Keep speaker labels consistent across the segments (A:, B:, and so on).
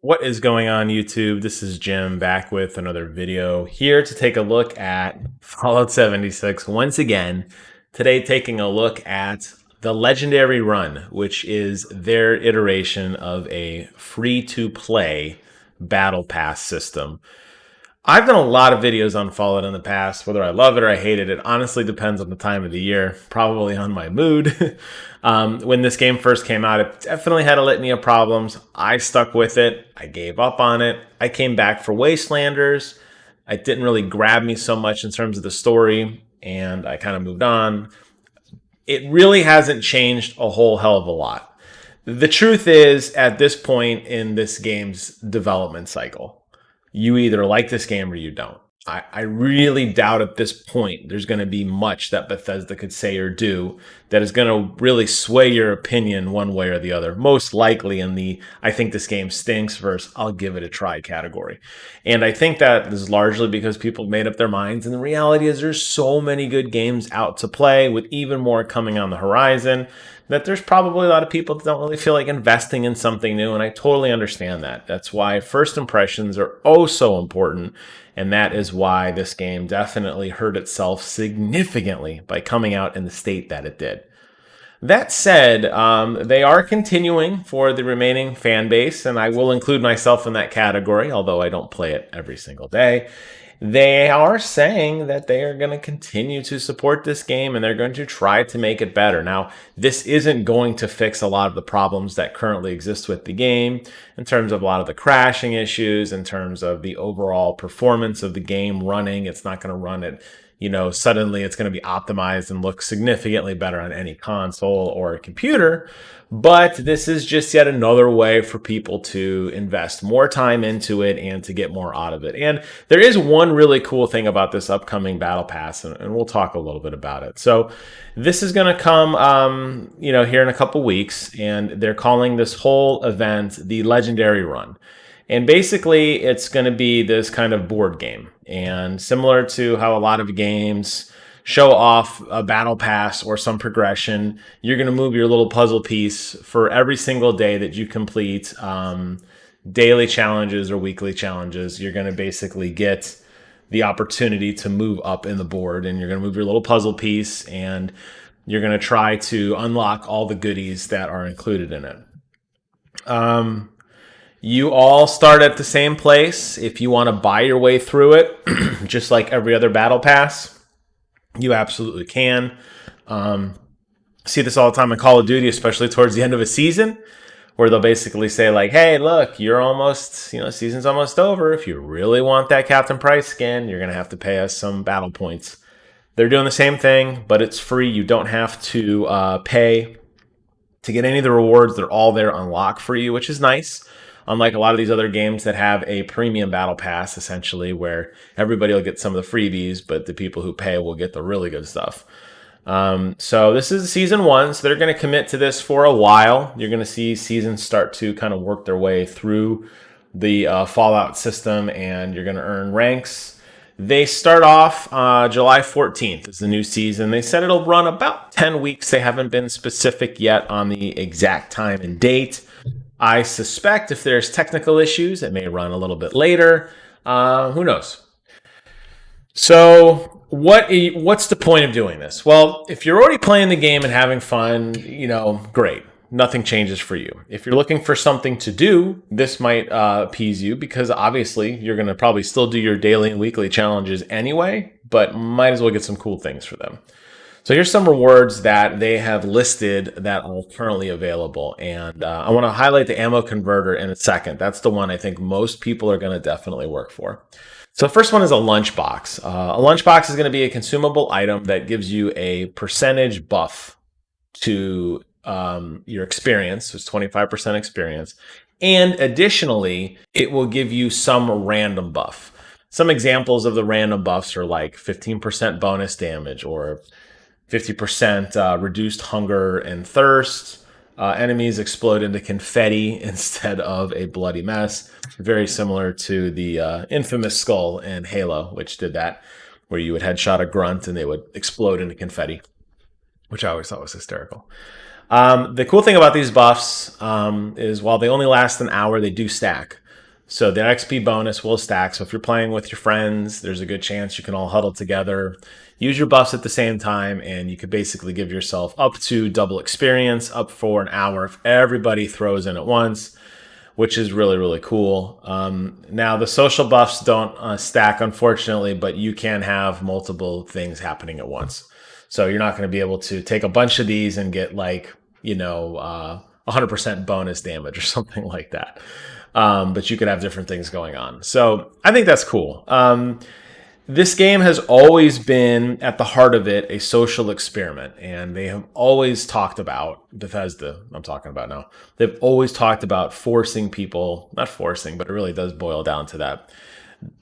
A: What is going on, YouTube? This is Jim back with another video here to take a look at Fallout 76 once again. Today, taking a look at the Legendary Run, which is their iteration of a free-to-play battle pass system. I've done a lot of videos on Fallout in the past, whether I love it or I hate it. It honestly depends on the time of the year, probably on my mood. When this game first came out, it definitely had a litany of problems. I stuck with it. I gave up on it. I came back for Wastelanders. It didn't really grab me so much in terms of the story, and I kind of moved on. It really hasn't changed a whole hell of a lot. The truth is, at this point in this game's development cycle, you either like this game or you don't. I really doubt at this point there's going to be much that Bethesda could say or do that is going to really sway your opinion one way or the other. Most likely in the I think this game stinks versus I'll give it a try category. And I think that is largely because people made up their minds. And the reality is there's so many good games out to play with even more coming on the horizon that there's probably a lot of people that don't really feel like investing in something new, and I totally understand that. That's why first impressions are oh so important, and that is why this game definitely hurt itself significantly by coming out in the state that it did. That said, they are continuing for the remaining fan base, and I will include myself in that category, although I don't play it every single day. They are saying that they are going to continue to support this game and they're going to try to make it better. Now, this isn't going to fix a lot of the problems that currently exist with the game in terms of a lot of the crashing issues, in terms of the overall performance of the game running. It's not going to run it, suddenly it's going to be optimized and look significantly better on any console or computer. But this is just yet another way for people to invest more time into it and to get more out of it. And there is one really cool thing about this upcoming Battle Pass, and we'll talk a little bit about it. So this is going to come, here in a couple weeks, and they're calling this whole event the Legendary Run. And basically, it's going to be this kind of board game. And similar to how a lot of games show off a battle pass or some progression, you're going to move your little puzzle piece for every single day that you complete daily challenges or weekly challenges. You're going to basically get the opportunity to move up in the board, and you're going to move your little puzzle piece, and you're going to try to unlock all the goodies that are included in it. You all start at the same place. If you want to buy your way through it, just like every other battle pass, you absolutely can. See this all the time in Call of Duty, especially towards the end of a season, where they'll basically say like, hey, look, you're almost, season's almost over. If you really want that Captain Price skin, you're going to have to pay us some battle points. They're doing the same thing, but it's free. You don't have to pay to get any of the rewards. They're all there unlocked for you, which is nice. Unlike a lot of these other games that have a premium battle pass, essentially, where everybody will get some of the freebies, but the people who pay will get the really good stuff. So this is season 1, so they're going to commit to this for a while. You're going to see seasons start to kind of work their way through the Fallout system, and you're going to earn ranks. They start off July 14th is the new season. They said it'll run about 10 weeks. They haven't been specific yet on the exact time and date. I suspect if there's technical issues, it may run a little bit later. Who knows? So what's the point of doing this? Well, if you're already playing the game and having fun, great. Nothing changes for you. If you're looking for something to do, this might appease you because obviously you're going to probably still do your daily and weekly challenges anyway, but might as well get some cool things for them. So here's some rewards that they have listed that are currently available. And I want to highlight the ammo converter in a second. That's the one I think most people are going to definitely work for. So the first one is a lunchbox. A lunchbox is going to be a consumable item that gives you a percentage buff to your experience. So it's 25% experience. And additionally, it will give you some random buff. Some examples of the random buffs are like 15% bonus damage or 50% reduced hunger and thirst. Enemies explode into confetti instead of a bloody mess. Very similar to the infamous skull in Halo, which did that, where you would headshot a grunt and they would explode into confetti, which I always thought was hysterical. The cool thing about these buffs is while they only last an hour, they do stack. So the XP bonus will stack. So if you're playing with your friends, there's a good chance you can all huddle together, use your buffs at the same time, and you could basically give yourself up to double experience up for an hour if everybody throws in at once, which is really, really cool. Now, the social buffs don't stack, unfortunately, but you can have multiple things happening at once. So you're not going to be able to take a bunch of these and get 100% bonus damage or something like that. But you could have different things going on. So I think that's cool. This game has always been, at the heart of it, a social experiment. And they have always talked about, Bethesda, I'm talking about now, they've always talked about forcing people, not forcing, but it really does boil down to that.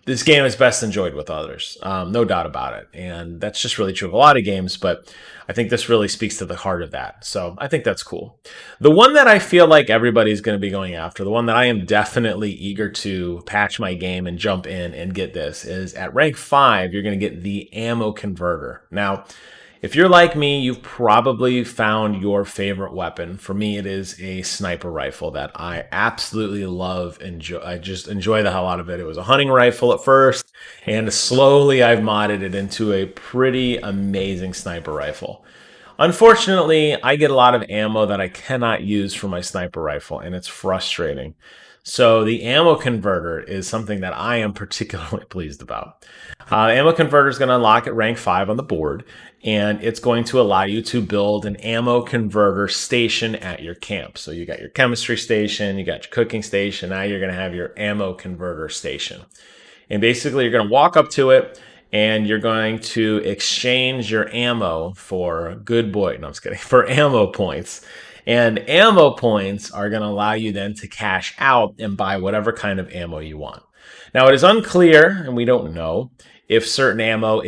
A: This game is best enjoyed with others, no doubt about it. And that's just really true of a lot of games, but I think this really speaks to the heart of that. So I think that's cool. The one that I feel like everybody's going to be going after, the one that I am definitely eager to patch my game and jump in and get this, is at rank 5, you're going to get the ammo converter. Now, if you're like me, you've probably found your favorite weapon. For me, it is a sniper rifle that I absolutely love. I just enjoy the hell out of it. It was a hunting rifle at first, and slowly I've modded it into a pretty amazing sniper rifle. Unfortunately, I get a lot of ammo that I cannot use for my sniper rifle, and it's frustrating. So the ammo converter is something that I am particularly pleased about. Ammo converter is going to unlock at rank 5 on the board, and it's going to allow you to build an ammo converter station at your camp. So you got your chemistry station, you got your cooking station, now you're going to have your ammo converter station. And basically, you're going to walk up to it, and you're going to exchange your ammo for good boy. No, I'm just kidding. For ammo points. And ammo points are going to allow you then to cash out and buy whatever kind of ammo you want. Now, it is unclear, and we don't know, if certain ammo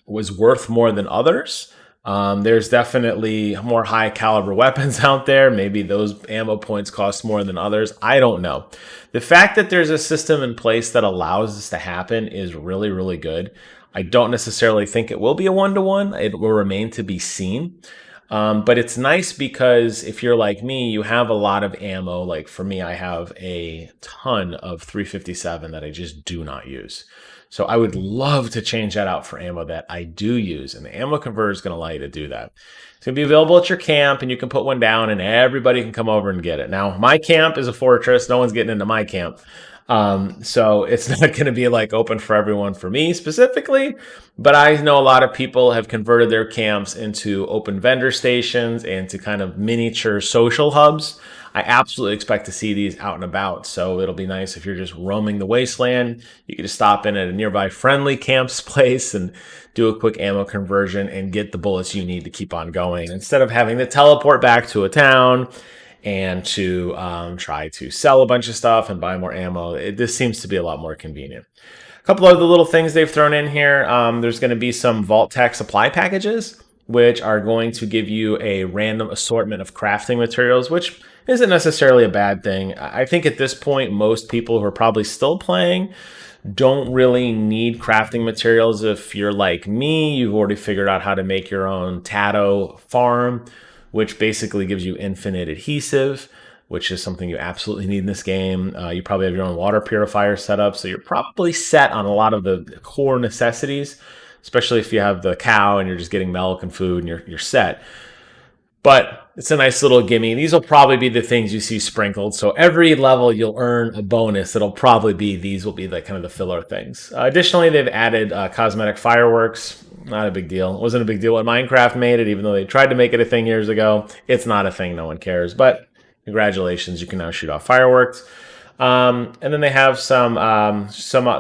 A: was worth more than others. There's definitely more high caliber weapons out there. Maybe those ammo points cost more than others. I don't know. The fact that there's a system in place that allows this to happen is really, really good. I don't necessarily think it will be a one-to-one. It will remain to be seen. But it's nice because if you're like me, you have a lot of ammo. Like for me, I have a ton of 357 that I just do not use. So I would love to change that out for ammo that I do use. And the ammo converter is going to allow you to do that. It's going to be available at your camp, and you can put one down and everybody can come over and get it. Now, my camp is a fortress. No one's getting into my camp. So it's not going to be like open for everyone for me specifically, but I know a lot of people have converted their camps into open vendor stations and to kind of miniature social hubs. I absolutely expect to see these out and about. So it'll be nice if you're just roaming the wasteland. You can just stop in at a nearby friendly camp's place and do a quick ammo conversion and get the bullets you need to keep on going instead of having to teleport back to a town and to try to sell a bunch of stuff and buy more ammo. This seems to be a lot more convenient. A couple of the little things they've thrown in here. There's going to be some Vault Tech supply packages, which are going to give you a random assortment of crafting materials, which isn't necessarily a bad thing. I think at this point, most people who are probably still playing don't really need crafting materials. If you're like me, you've already figured out how to make your own Tato farm, which basically gives you infinite adhesive, which is something you absolutely need in this game. You probably have your own water purifier set up, so you're probably set on a lot of the core necessities, especially if you have the cow and you're just getting milk and food and you're set. But it's a nice little gimme. These will probably be the things you see sprinkled. So every level you'll earn a bonus. It'll probably be, these will be like kind of the filler things. Additionally, they've added cosmetic fireworks. Not a big deal. It wasn't a big deal when Minecraft made it, even though they tried to make it a thing years ago. It's not a thing. No one cares. But congratulations, you can now shoot off fireworks. And then they have some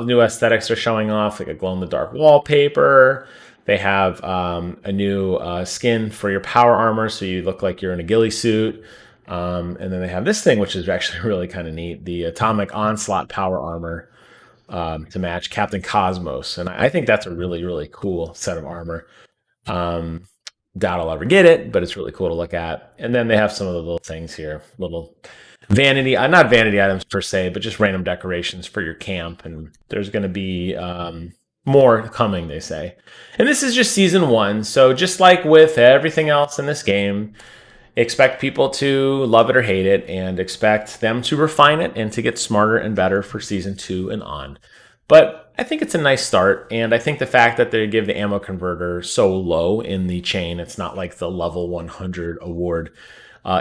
A: new aesthetics they're showing off, like a glow-in-the-dark wallpaper. They have a new skin for your power armor, so you look like you're in a ghillie suit. And then they have this thing, which is actually really kind of neat, the Atomic Onslaught power armor to match Captain Cosmos. And I think that's a really, really cool set of armor. Doubt I'll ever get it, but it's really cool to look at. And then they have some of the little things here, little vanity, not vanity items per se, but just random decorations for your camp. And there's going to be more coming, they say. And this is just season 1. So just like with everything else in this game, expect people to love it or hate it, and expect them to refine it and to get smarter and better for season 2 and on. But I think it's a nice start, and I think the fact that they give the ammo converter so low in the chain, it's not like the level 100 award,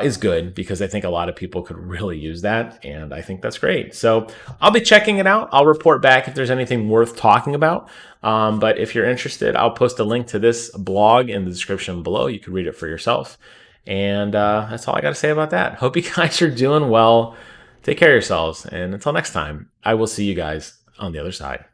A: is good, because I think a lot of people could really use that, and I think that's great. So I'll be checking it out. I'll report back if there's anything worth talking about. But if you're interested, I'll post a link to this blog in the description below. You can read it for yourself. And that's all I got to say about that. Hope you guys are doing well. Take care of yourselves. And until next time, I will see you guys on the other side.